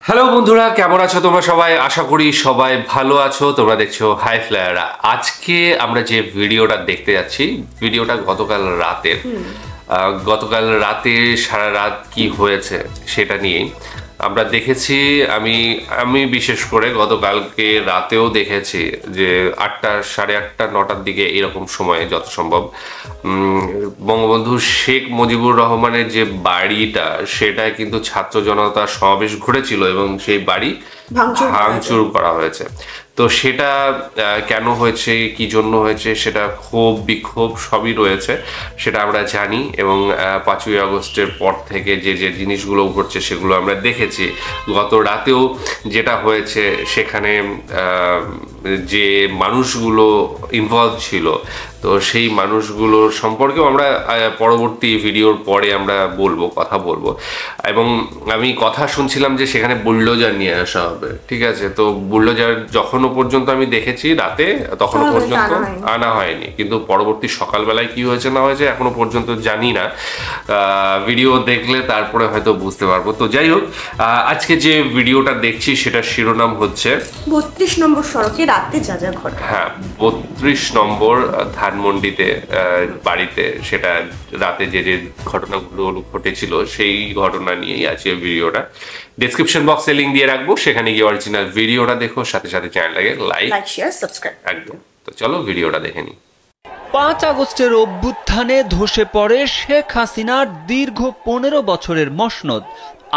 Hello বন্ধুরা, কেমন আছো তোমরা সবাই? আশা করি সবাই ভালো আছো। তোমরা দেখছো হাই ফ্লায়াররা। আজকে আমরা যে ভিডিওটা দেখতে যাচ্ছি, ভিডিওটা গতকাল রাতে সারা রাত কি হয়েছে সেটা নিয়েই আমরা দেখেছি। আমি বিশেষ করে গতকালকে রাতেও দেখেছি যে 8টা, সাড়ে 8টা, 9টার দিকে এরকম সময়ে যত সম্ভব বঙ্গবন্ধু শেখ মুজিবুর রহমানের যে বাড়িটা, সেটা কিন্তু ছাত্র জনতার সমাবেশ ঘটেছিল এবং সেই বাড়ি ভাঙচুর করা হয়েছে। তো সেটা কেন হয়েছে, কি জন্য হয়েছে, সেটা ক্ষোভ বিক্ষোভ সবই রয়েছে, সেটা আমরা জানি। এবং 5ই আগস্টের পর থেকে যে যে জিনিসগুলো ঘটছে সেগুলো আমরা দেখেছি। গত রাতেও যেটা হয়েছে, সেখানে যে মানুষগুলো ইনভলভ ছিল, তো সেই মানুষগুলোর সম্পর্কেও আমরা পরবর্তী ভিডিওর পরে আমরা কথা বলবো। এবং আমি কথা শুনছিলাম যে সেখানে বুলডোজার নিয়ে আসা হবে, ঠিক আছে? তো বুলডোজার যখনও পর্যন্ত আমি দেখেছি রাতে, তখনও পর্যন্ত আনা হয়নি, কিন্তু পরবর্তী সকালবেলায় কি হয়েছে না হয়েছে এখনো পর্যন্ত জানি না। ভিডিও দেখলে তারপরে হয়তো বুঝতে পারবো। তো যাই হোক, আজকে যে ভিডিওটা দেখছি সেটার শিরোনাম হচ্ছে 32 নম্বর সড়কে রাতে যা যা ঘটে। হ্যাঁ, 32 নম্বর ধানমন্ডিতে বাড়িতে সেটা রাতে যে যে ঘটনাগুলো ঘটেছিল সেই ঘটনা নিয়েই আছে ভিডিওটা। ডেসক্রিপশন বক্সে লিংক দিয়ে রাখবো, সেখানে গিয়ে অরিজিনাল ভিডিওটা দেখো, সাথে সাথে চ্যানেলটাকে লাইক শেয়ার সাবস্ক্রাইব একদম। তো চলো ভিডিওটা দেখে নিই। 5 আগস্টের অভ্যুত্থানে ধসে পড়ে শেখ হাসিনার দীর্ঘ 15 বছরের মসনদ।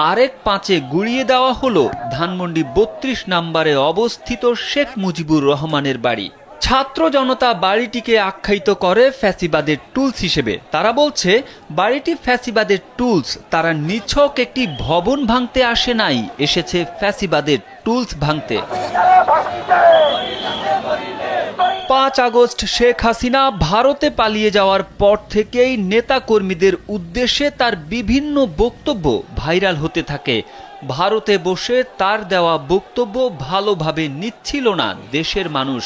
আরেক 5-এ গুড়িয়ে দেওয়া হলো ধানমন্ডি 32 নম্বরে অবস্থিত শেখ মুজিবুর রহমানের বাড়ি। ছাত্র জনতা বাড়িটিকে আখ্যায়িত করে ফ্যাসিবাদের টুলস হিসেবে। তারা বলছে বাড়িটি ফ্যাসিবাদের টুলস। তারা নিছক একটি ভবন ভাঙতে আসে নাই, এসেছে ফ্যাসিবাদের টুলস ভাঙতে। 5 আগস্ট শেখ হাসিনা ভারতে পালিয়ে যাওয়ার পর থেকেই নেতাকর্মীদের উদ্দেশ্যে তার বিভিন্ন বক্তব্য ভাইরাল হতে থাকে। ভারতে বসে তার দেওয়া বক্তব্য ভালোভাবে নিচ্ছিল না দেশের মানুষ,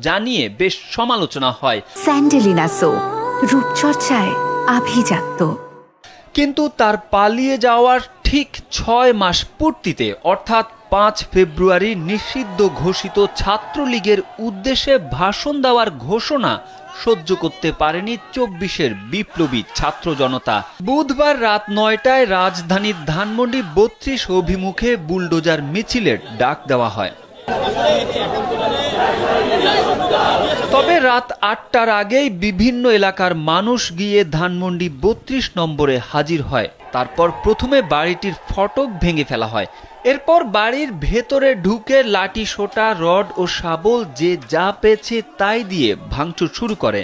জানিয়ে বেশ সমালোচনা হয়। স্যান্ডেলিনা সো রূপচর্চায় আভিজাত্য। কিন্তু তার পালিয়ে যাওয়ার ঠিক 6 মাস পূর্তিতে, অর্থাৎ 5 ফেব্রুয়ারি নিষিদ্ধ ঘোষিত ছাত্রলীগের উদ্দেশ্যে ভাষণ দেওয়ার ঘোষণা সহ্য করতে পারেনি 24-এর বিপ্লবী ছাত্র জনতা। বুধবার রাত 9টায় রাজধানীর ধানমন্ডি 32 অভিমুখে বুলডোজার মিছিলের ডাক দেওয়া হয়। তবে রাত 8টার আগেই বিভিন্ন এলাকার মানুষ গিয়ে ধানমন্ডি 32 নম্বরে হাজির হয়। তারপর প্রথমে বাড়িটির ফটক ভেঙে ফেলা হয়। এরপর বাড়ির ভেতরে ঢুকে লাঠি সোঁটা, রড ও শাবল যে যা পেয়েছে তাই দিয়ে ভাঙচুর শুরু করে।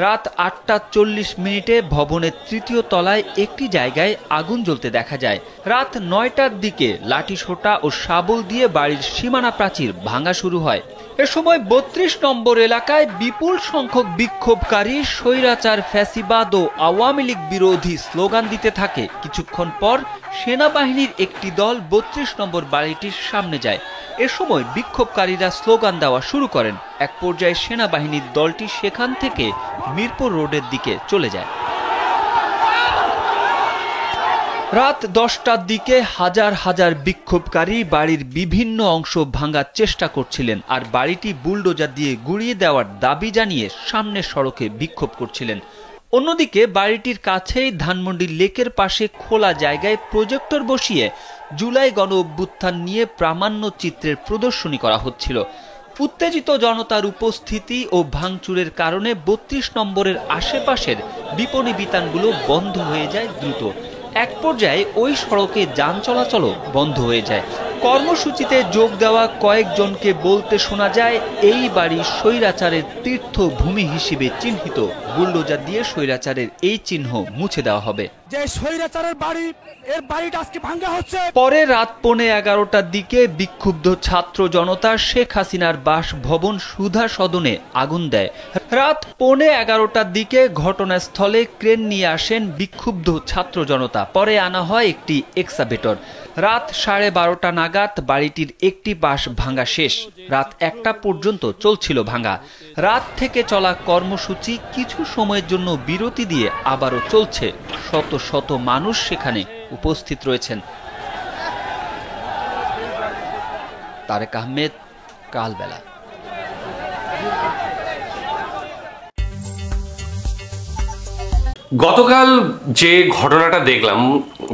রাত 8টা 40 মিনিটে ভবনের 3য় তলায় একটি জায়গায় আগুন জ্বলতে দেখা যায়। রাত 9টার দিকে লাঠি সোঁটা ও শাবল দিয়ে বাড়ির সীমানা প্রাচীর ভাঙা শুরু হয়। এ সময় 32 নম্বর এলাকায় বিপুল সংখ্যক বিক্ষোভকারী স্বৈরাচার, ফ্যাসিবাদ ও আওয়ামী লীগ বিরোধী স্লোগান দিতে থাকে। কিছুক্ষণ পর সেনাবাহিনীর একটি দল 32 নম্বর বাড়িটির সামনে যায়। এ সময় বিক্ষোভকারীরা স্লোগান দেওয়া শুরু করেন। এক পর্যায়ে সেনাবাহিনীর দলটি সেখান থেকে মিরপুর রোডের দিকে চলে যায়। রাত 10টার দিকে হাজার হাজার বিক্ষোভকারী বাড়ির বিভিন্ন অংশ ভাঙার চেষ্টা করছিলেন আর বাড়িটি বুলডোজার দিয়ে গুড়িয়ে দেওয়ার দাবি জানিয়ে সামনের সড়কে বিক্ষোভ করছিলেন। অন্যদিকে বাড়িটির কাছেই ধানমন্ডি লেকের পাশে খোলা জায়গায় প্রজেক্টর বসিয়ে জুলাই গণ অভ্যুত্থান নিয়ে প্রামাণ্য চিত্রের প্রদর্শনী করা হচ্ছিল। উত্তেজিত জনতার উপস্থিতি ও ভাঙচুরের কারণে 32 নম্বরের আশেপাশের বিপণী বিতানগুলো বন্ধ হয়ে যায় দ্রুত। এক পর্যায়ে ওই সড়কে যান চলাচলও বন্ধ হয়ে যায়। কর্মসূচিতে যোগ দেওয়া কয়েকজনকে বলতে শোনা যায়, এই বাড়ি স্বৈরাচারের তীর্থভূমি হিসেবে চিহ্নিত। বুলডোজার দিয়ে স্বৈরাচারের এই চিহ্ন মুছে দেওয়া হবে। যে স্বৈরাচারের বাড়ি, এর বাড়িটা আজকে ভাঙা হচ্ছে। পরে রাত 11:15টার দিকে বিক্ষুব্ধ ছাত্র জনতা শেখ হাসিনার বাসভবন সুধা সদনে আগুন দেয়। রাত 11:15টার দিকে ঘটনাস্থলে ক্রেন নিয়ে আসেন বিক্ষুব্ধ ছাত্র জনতা। পরে আনা হয় একটি এক্সাভেটর। রাত 12:30টা নাগাদ বাড়িটির একটি বাস ভাঙা শেষ। রাত 1টা পর্যন্ত চলছিল ভাঙা। রাত থেকে চলা কর্মসূচি কিছু সময়ের জন্য বিরতি দিয়ে আবারও চলছে। শত শত মানুষ সেখানে উপস্থিত রয়েছেন। তারেক আহমেদ, কালবেলা। গতকাল যে ঘটনাটা দেখলাম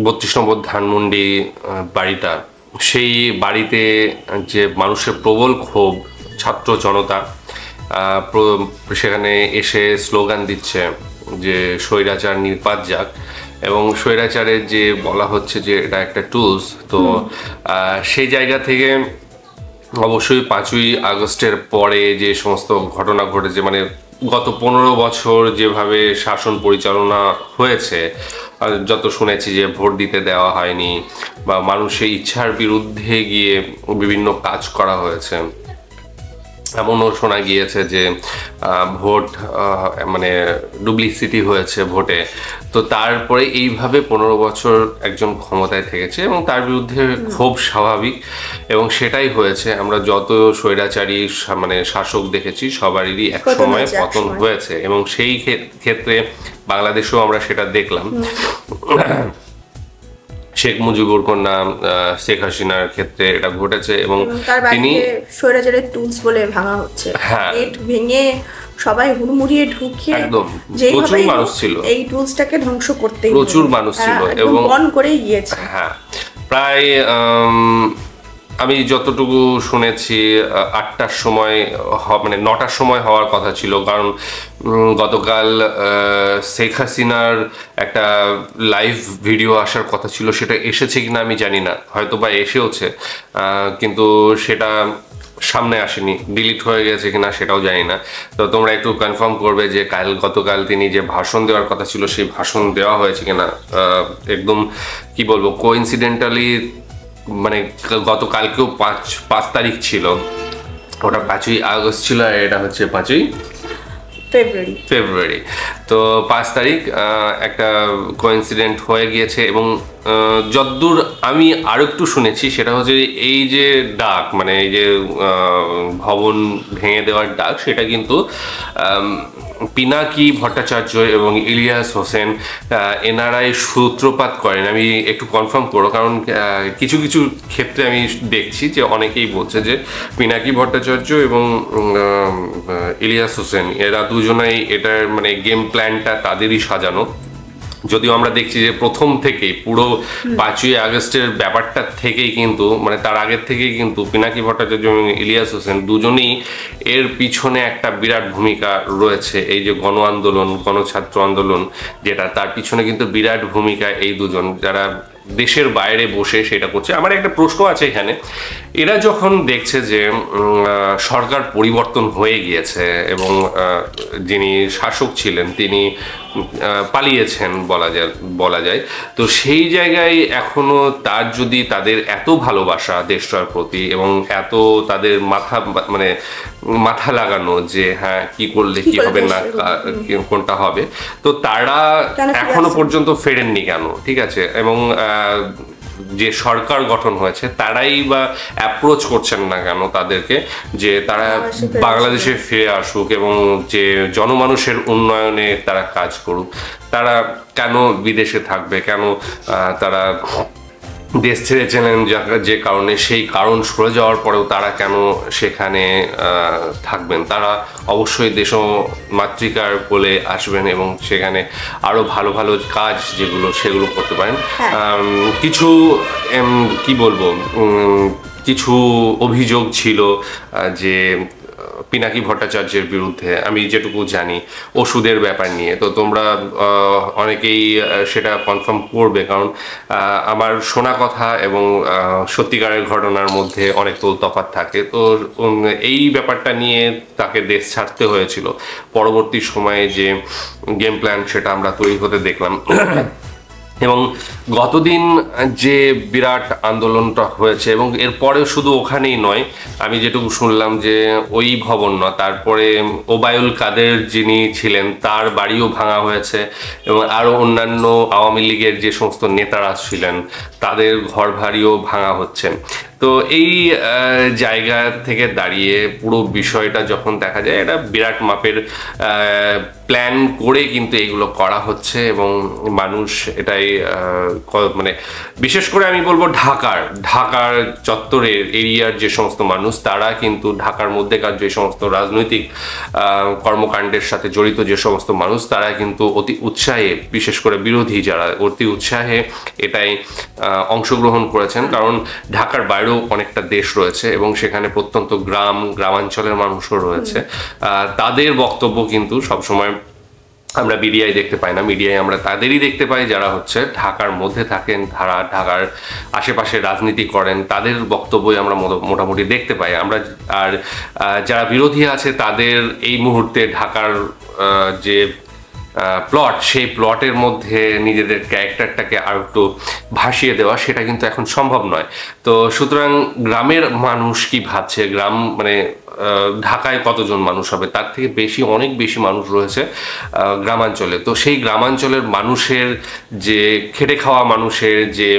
32 নম্বর ধানমন্ডি বাড়িটা, সেই বাড়িতে যে মানুষের প্রবল ক্ষোভ, ছাত্র জনতা সেখানে এসে স্লোগান দিচ্ছে যে স্বৈরাচার নির্পাত যাক, এবং স্বৈরাচারের যে বলা হচ্ছে যে এটা একটা টুলস। তো সেই জায়গা থেকে অবশ্যই 5ই আগস্টের পরে যে সমস্ত ঘটনা ঘটেছে, মানে গত 15 বছর যেভাবে শাসন পরিচালনা হয়েছে, যত শুনেছি যে ভোট দিতে দেওয়া হয়নি বা মানুষের ইচ্ছার বিরুদ্ধে গিয়ে বিভিন্ন কাজ করা হয়েছে, এমনও শোনা গিয়েছে যে ভোট মানে ডুপ্লিসিটি হয়েছে ভোটে। তো তারপরে এইভাবে 15 বছর একজন ক্ষমতায় থেকেছে এবং তার বিরুদ্ধে খুব স্বাভাবিক, এবং সেটাই হয়েছে। আমরা যত স্বৈরাচারী মানে শাসক দেখেছি সবারই এক সময় পতন হয়েছে, এবং সেই ক্ষেত্রে বাংলাদেশেও আমরা সেটা দেখলাম। শেখ মুজিবুর কন্যা শেখ হাসিনার ক্ষেত্রে এটা ঘটেছে, এবং তিনি স্বৈরাচারের টুলস বলে ভাঙা হচ্ছে, গেট ভেঙে সবাই হুড়মুড়িয়ে ঢুকে একদম প্রচুর মানুষ ছিল, এই টুলসটাকে ধ্বংস করতেই প্রচুর মানুষ ছিল এবং বন করে গিয়েছে। হ্যাঁ, প্রায় আমি যতটুকু শুনেছি 8টার সময় মানে 9টার সময় হওয়ার কথা ছিল, কারণ গতকাল শেখ হাসিনার একটা লাইভ ভিডিও আসার কথা ছিল, সেটা এসেছে কিনা আমি জানি না, হয়তো বা এসেওছে, কিন্তু সেটা সামনে আসেনি, ডিলিট হয়ে গেছে কিনা সেটাও জানি না। তো তোমরা একটু কনফার্ম করবে যে গতকাল তিনি যে ভাষণ দেওয়ার কথা ছিল সেই ভাষণ দেওয়া হয়েছে কিনা। একদম কি বলবো, কোইন্সিডেন্টালি মানে গতকালকেও 5 তারিখ ছিল, ওটা 5ই আগস্ট ছিল, আর এটা হচ্ছে 5ই ফেব্রুয়ারি। তো 5 তারিখ একটা কোইন্সিডেন্ট হয়ে গিয়েছে, এবং যদ্দূর আমি আরো একটু শুনেছি সেটা হচ্ছে এই যে ডাক, মানে এই যে ভবন ভেঙে দেওয়ার ডাক, সেটা কিন্তু পিনাকি ভট্টাচার্য এবং ইলিয়াস হোসেন এনারাই সূত্রপাত করেন। আমি একটু কনফার্ম করো, কারণ কিছু কিছু ক্ষেত্রে আমি দেখছি যে অনেকেই বলছে যে পিনাকি ভট্টাচার্য এবং ইলিয়াস হোসেন এরা দুজনেই এটার মানে গেম প্ল্যানটা তাদেরই সাজানো। যদিও আমরা দেখছি যে প্রথম থেকেই পুরো 5ই আগস্টের ব্যাপারটা থেকেই কিন্তু মানে তার আগের থেকেই কিন্তু পিনাকি ভট্টাচার্য এবং ইলিয়াস হোসেন দুজনেই এর পিছনে একটা বিরাট ভূমিকা রয়েছে। এই যে গণ আন্দোলন, গণছাত্র আন্দোলন যেটা, তার পিছনে কিন্তু বিরাট ভূমিকা এই দুজন, যারা দেশের বাইরে বসে সেটা করছে। আমার একটা প্রশ্ন আছে এখানে, এরা যখন দেখছে যে সরকার পরিবর্তন হয়ে গিয়েছে এবং যিনি শাসক ছিলেন তিনি পালিয়েছেন বলা যায়, তো সেই জায়গায় এখনো তার যদি তাদের এত ভালোবাসা দেশটার প্রতি এবং এত তাদের মাথা লাগানো যে হ্যাঁ কি করলে কি হবে না কোনটা হবে, তো তারা এখনো পর্যন্ত ফেরেননি কেন? ঠিক আছে, এবং যে সরকার গঠন হয়েছে তারাই বা অ্যাপ্রোচ করছেন না কেন তাদেরকে যে তারা বাংলাদেশে ফিরে আসুক এবং যে জনমানুষের উন্নয়নে তারা কাজ করুক? তারা কেন বিদেশে থাকবে? কেন তারা দেশ ছেড়েছিলেন যে কারণে, সেই কারণ সরে যাওয়ার পরেও তারা কেন সেখানে থাকবেন? তারা অবশ্যই দেশ মাতৃকার বলে আসবেন এবং সেখানে আরো ভালো ভালো কাজ যেগুলো সেগুলো করতে পারেন। কিছু কি বলবো, কিছু অভিযোগ ছিল যে পিনাকি ভট্টাচার্যের বিরুদ্ধে, আমি যেটুকু জানি ওষুধের ব্যাপার নিয়ে। তো তোমরা অনেকেই সেটা কনফার্ম করবে, কারণ আমার শোনা কথা এবং সত্যিকারের ঘটনার মধ্যে অনেক তফাৎ থাকে। তো এই ব্যাপারটা নিয়ে তাকে দেশ ছাড়তে হয়েছিল। পরবর্তী সময়ে যে গেম প্ল্যান সেটা আমরা তৈরি হতে দেখলাম। এবং গতদিন যে বিরাট আন্দোলনটা হয়েছে, এবং এরপরেও শুধু ওখানেই নয়, আমি যেটুকু শুনলাম যে ওই ভবন নয়, তারপরে ওবায়দুল কাদের যিনি ছিলেন তার বাড়িও ভাঙা হয়েছে, এবং আরও অন্যান্য আওয়ামী লীগের যে সমস্ত নেতারা ছিলেন তাদের ঘর বাড়িও ভাঙা হচ্ছে। তো এই জায়গা থেকে দাঁড়িয়ে পুরো বিষয়টা যখন দেখা যায়, এটা বিরাট মাপের প্ল্যান করে কিন্তু এগুলো করা হচ্ছে এবং মানুষ এটাই মানে বিশেষ করে আমি বলবো ঢাকার চত্বরের এরিয়ার যে সমস্ত মানুষ, তারা কিন্তু ঢাকার মধ্যেকার যে সমস্ত রাজনৈতিক কর্মকাণ্ডের সাথে জড়িত যে সমস্ত মানুষ, তারা কিন্তু অতি উৎসাহে, বিশেষ করে বিরোধী যারা অতি উৎসাহে এটাই অংশগ্রহণ করেছেন। কারণ ঢাকার বাইরেও অনেকটা দেশ রয়েছে এবং সেখানে প্রত্যন্ত গ্রামাঞ্চলের মানুষও রয়েছে। তাদের বক্তব্য কিন্তু সবসময় আমরা মিডিয়ায় দেখতে পাই না, মিডিয়ায় আমরা তাদেরই দেখতে পাই যারা হচ্ছে ঢাকার মধ্যে থাকেন, ঢাকার আশেপাশে রাজনীতি করেন, তাদের বক্তব্যই আমরা মোটামুটি দেখতে পাই আমরা। আর যারা বিরোধী আছে তাদের এই মুহূর্তে ঢাকার যে প্লট, সেই প্লটের মধ্যে নিজেদের ক্যারেক্টারটাকে আর একটু ভাসিয়ে দেওয়া, সেটা কিন্তু এখন সম্ভব নয়। তো সুতরাং গ্রামের মানুষ কি ভাবছে, গ্রাম মানে ঢাকায় কতজন মানুষ হবে, তার থেকে বেশি, অনেক বেশি মানুষ রয়েছে গ্রামাঞ্চলে। তো সেই গ্রামাঞ্চলের মানুষের যে খেটে খাওয়া মানুষের যে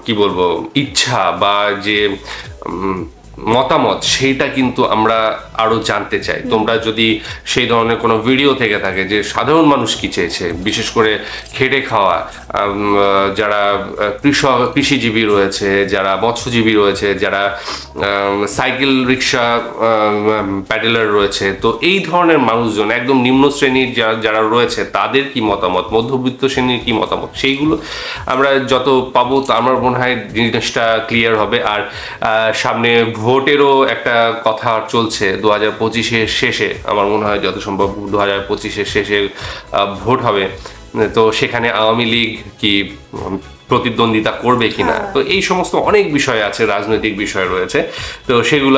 কি বলবো ইচ্ছা বা যে মতামত, সেইটা কিন্তু আমরা আরো জানতে চাই। তোমরা যদি সেই ধরনের কোনো ভিডিও থেকে থাকে যে সাধারণ মানুষ কি চেয়েছে, বিশেষ করে খেটে খাওয়া যারা কৃষিজীবী রয়েছে, যারা মৎস্যজীবী রয়েছে, যারা সাইকেল রিক্সা প্যাডেলার রয়েছে, তো এই ধরনের মানুষজন, একদম নিম্ন শ্রেণীর যারা রয়েছে, তাদের কি মতামত, মধ্যবিত্ত শ্রেণীর কি মতামত, সেইগুলো আমরা যত পাবো তো আমার মনে হয় জিনিসটা ক্লিয়ার হবে। আর সামনে ভোটেরও একটা কথা চলছে 2025-এর শেষে, আমার মনে হয় যত সম্ভব 2025-এর শেষে ভোট হবে। তো সেখানে আওয়ামী লীগ কি প্রতিদ্বন্দ্বিতা করবে কিনা, তো এই সমস্ত অনেক বিষয় আছে, রাজনৈতিক বিষয় রয়েছে। তো সেগুলো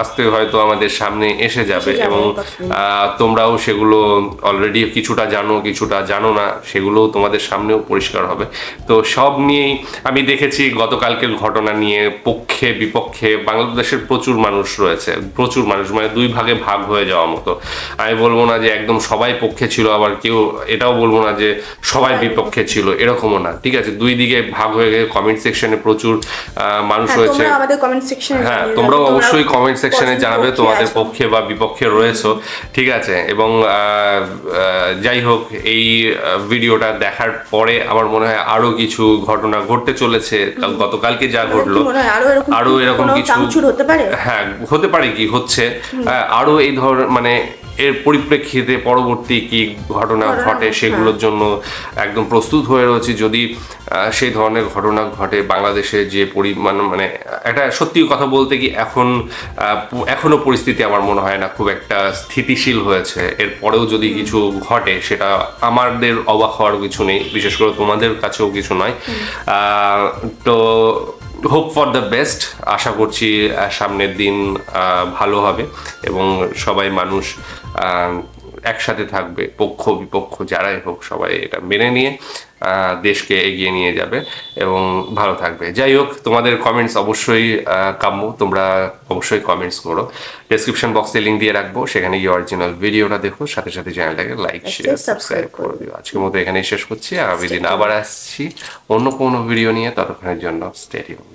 আস্তে হয়তো আমাদের সামনে এসে যাবে এবং তোমরাও সেগুলো অলরেডি কিছুটা জানো না, সেগুলো তোমাদের সামনেও পরিষ্কার হবে। তো সব নিয়েই আমি দেখেছি গতকালকের ঘটনা নিয়ে পক্ষে বিপক্ষে বাংলাদেশের প্রচুর মানুষ রয়েছে, প্রচুর মানুষ, মানে দুই ভাগে ভাগ হয়ে যাওয়া মতো। আমি বলবো না যে একদম সবাই পক্ষে ছিল, আবার কেউ এটাও বলবো না যে সবাই বিপক্ষে ছিল, এরকমও না, ঠিক আছে। দুই দিকে ভাগ হয়ে গেছে। কমেন্ট সেকশনে প্রচুর মানুষ রয়েছে, হ্যাঁ তোমরাও অবশ্যই কমেন্ট সেকশনে জানাবে তোমাদের পক্ষে বা বিপক্ষে রয়েছে, ঠিক আছে। এবং যাই হোক, এই ভিডিওটা দেখার পরে আমার মনে হয় আরো কিছু ঘটনা ঘটতে চলেছে। গতকালকে যা ঘটলো, আরো এরকম কিছু হ্যাঁ হতে পারে, কি হচ্ছে আরো এই ধরনের, মানে এর পরিপ্রেক্ষিতে পরবর্তী কি ঘটনা ঘটে সেগুলোর জন্য একদম প্রস্তুত হয়ে রয়েছে। যদি সেই ধরনের ঘটনা ঘটে বাংলাদেশে, যে পরিমাণ, মানে একটা সত্যি কথা বলতে কি এখনো পরিস্থিতি আমার মনে হয় না খুব একটা স্থিতিশীল হয়েছে। এরপরেও যদি কিছু ঘটে, সেটা আমাদের অবাক হওয়ার কিছু নেই, বিশেষ করে তোমাদের কাছেও কিছু নয়। তো হোপ ফর দ্য বেস্ট, আশা করছি সামনের দিন ভালো হবে এবং সবাই মানুষ একসাথে থাকবে, পক্ষ বিপক্ষ যারাই হোক সবাই এটা মেনে নিয়ে দেশকে এগিয়ে নিয়ে যাবে এবং ভালো থাকবে। যাই হোক, তোমাদের কমেন্টস অবশ্যই কাম্য, তোমরা অবশ্যই কমেন্টস করো। ডেসক্রিপশন বক্সে লিঙ্ক দিয়ে রাখবো, সেখানে গিয়ে অরিজিনাল ভিডিওটা দেখো, সাথে সাথে চ্যানেলটাকে লাইক শেয়ার সাবস্ক্রাইব করে দিও। আজকের মতো এখানেই শেষ করছি, আগামী দিন আবার আসছি অন্য কোনো ভিডিও নিয়ে, ততক্ষণের জন্য স্টে টিউনড।